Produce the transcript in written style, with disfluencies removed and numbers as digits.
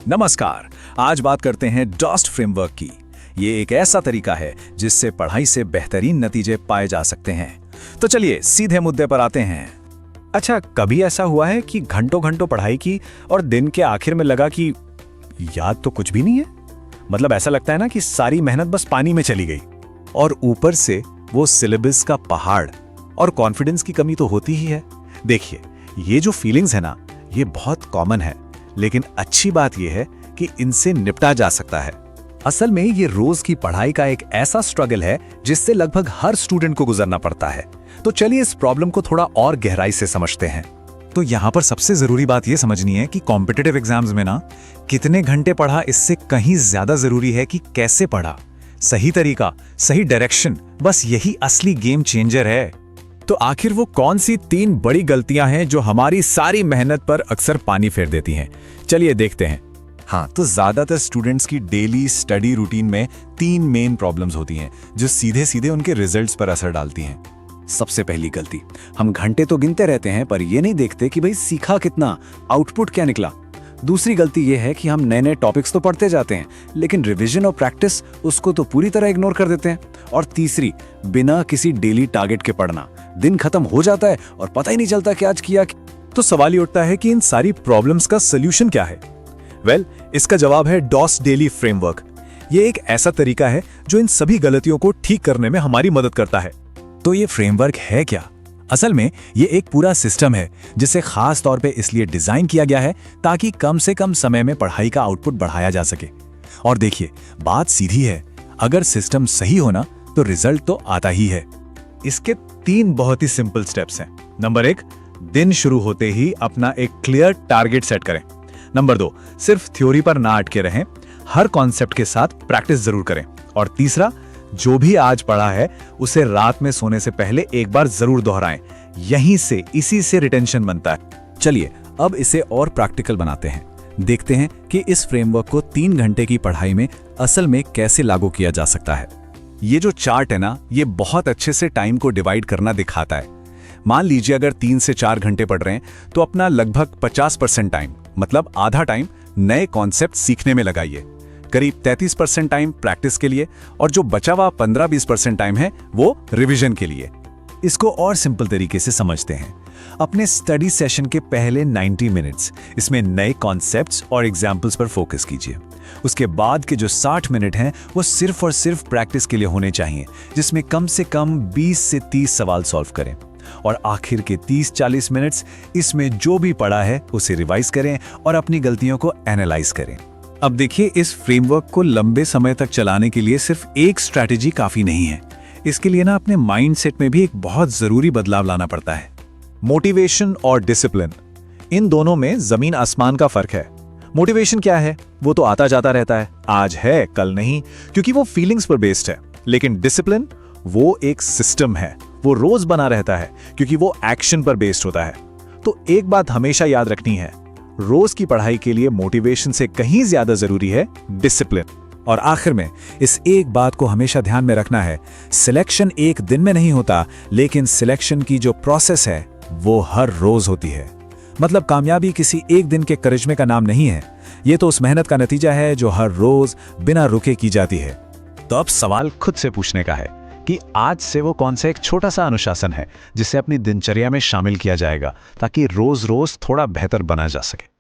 नमस्कार। आज बात करते हैं डॉस्ट फ्रेमवर्क की। ये एक ऐसा तरीका है जिससे पढ़ाई से बेहतरीन नतीजे पाए जा सकते हैं। तो चलिए सीधे मुद्दे पर आते हैं। अच्छा, कभी ऐसा हुआ है कि घंटों घंटों पढ़ाई की और दिन के आखिर में लगा कि याद तो कुछ भी नहीं है? मतलब ऐसा लगता है ना कि सारी मेहनत बस पानी में चली गई। और ऊपर से वो सिलेबस का पहाड़ और कॉन्फिडेंस की कमी तो होती ही है। देखिए, ये जो फीलिंग्स है ना, ये बहुत कॉमन है, लेकिन अच्छी बात ये है कि इनसे निपटा जा सकता है। असल में ये रोज की पढ़ाई का एक ऐसा स्ट्रगल है जिससे लगभग हर स्टूडेंट को गुजरना पड़ता है। तो चलिए इस प्रॉब्लम को थोड़ा और गहराई से समझते हैं। तो यहाँ पर सबसे जरूरी बात ये समझनी है कि कॉम्पिटिटिव एग्जाम्स में ना कितने घंटे पढ़ा इससे कहीं ज्यादा जरूरी है कि कैसे पढ़ा। सही तरीका, सही डायरेक्शन, बस यही असली गेम चेंजर है। तो आखिर वो कौन सी 3 बड़ी गलतियां हैं जो हमारी सारी मेहनत पर अक्सर पानी फेर देती हैं? चलिए देखते हैं। हाँ, तो ज्यादातर स्टूडेंट्स की डेली स्टडी रूटीन में 3 मेन प्रॉब्लम्स होती हैं जो सीधे सीधे उनके रिजल्ट्स पर असर डालती हैं। सबसे पहली गलती, हम घंटे तो गिनते रहते हैं पर ये नहीं देखते कि भाई सीखा कितना, आउटपुट क्या निकला। दूसरी गलती ये है कि हम नए नए टॉपिक्स तो पढ़ते जाते हैं लेकिन रिवीजन और प्रैक्टिस उसको तो पूरी तरह इग्नोर कर देते हैं। और तीसरी, बिना किसी डेली टारगेट के पढ़ना, दिन खत्म हो जाता है और पता ही नहीं चलता कि आज किया। तो सवाल ये उठता है कि इन सारी प्रॉब्लम्स का सोल्यूशन क्या है? इसका जवाब है डॉस डेली फ्रेमवर्क। ये एक ऐसा तरीका है जो इन सभी गलतियों को ठीक करने में हमारी मदद करता है। तो ये फ्रेमवर्क है क्या? असल में ये एक पूरा सिस्टम है जिसे खास तौर पे इसलिए डिजाइन किया गया है ताकि कम से कम समय में पढ़ाई का आउटपुट बढ़ाया जा सके। और देखिए, बात सीधी है, अगर सिस्टम सही हो ना तो रिजल्ट तो आता ही है। इसके 3 बहुत ही सिंपल स्टेप्स हैं। नंबर 1, दिन शुरू होते ही अपना एक क्लियर टारगेट सेट करें। नंबर 2, सिर्फ थ्योरी पर ना अटके रहें, हर कॉन्सेप्ट के साथ प्रैक्टिस जरूर करें। और तीसरा, जो भी आज पढ़ा है उसे रात में सोने से पहले एक बार जरूर दोहराएं। इसी से रिटेंशन बनता है। चलिए अब इसे और प्रैक्टिकल बनाते हैं। देखते हैं कि इस फ्रेमवर्क को 3 घंटे की पढ़ाई में असल में कैसे लागू किया जा सकता है। ये जो चार्ट है ना, ये बहुत अच्छे से टाइम को डिवाइड करना दिखाता है। मान लीजिए अगर 3 से 4 घंटे पढ़ रहे हैं तो अपना लगभग 50% टाइम, मतलब आधा टाइम, नए कॉन्सेप्ट सीखने में लगाइए। करीब 33% टाइम प्रैक्टिस के लिए और जो बचा हुआ 15-20% टाइम है वो रिवीजन के लिए। इसको और सिंपल तरीके से समझते हैं। अपने स्टडी सेशन के पहले 90 मिनट्स इसमें नए कॉन्सेप्ट्स और एग्जाम्पल्स पर फोकस कीजिए। उसके बाद के जो 60 मिनट हैं वो सिर्फ और सिर्फ प्रैक्टिस के लिए होने चाहिए, जिसमें कम से कम 20 से 30 सवाल सॉल्व करें। और आखिर के 30-40 मिनट्स इसमें जो भी पढ़ा है उसे रिवाइज करें और अपनी गलतियों को एनालाइज करें। अब देखिए, इस फ्रेमवर्क को लंबे समय तक चलाने के लिए सिर्फ एक स्ट्रैटेजी काफी नहीं है। इसके लिए ना अपने माइंडसेट में भी एक बहुत जरूरी बदलाव लाना पड़ता है। मोटिवेशन और डिसिप्लिन, इन दोनों में जमीन आसमान का फर्क है। मोटिवेशन क्या है? वो तो आता जाता रहता है, आज है कल नहीं, क्योंकि वो फीलिंग्स पर बेस्ड है। लेकिन डिसिप्लिन वो एक सिस्टम है, वो रोज बना रहता है क्योंकि वो एक्शन पर बेस्ड होता है। तो एक बात हमेशा याद रखनी है, रोज की पढ़ाई के लिए मोटिवेशन से कहीं ज्यादा जरूरी है डिसिप्लिन। और आखिर में इस एक बात को हमेशा ध्यान में रखना है, सिलेक्शन एक दिन में नहीं होता, लेकिन सिलेक्शन की जो प्रोसेस है वो हर रोज होती है। मतलब कामयाबी किसी एक दिन के करिश्मे का नाम नहीं है, ये तो उस मेहनत का नतीजा है जो हर रोज बिना रुके की जाती है। तो अब सवाल खुद से पूछने का है कि आज से वो कौन सा एक छोटा सा अनुशासन है जिसे अपनी दिनचर्या में शामिल किया जाएगा ताकि रोज रोज थोड़ा बेहतर बना जा सके।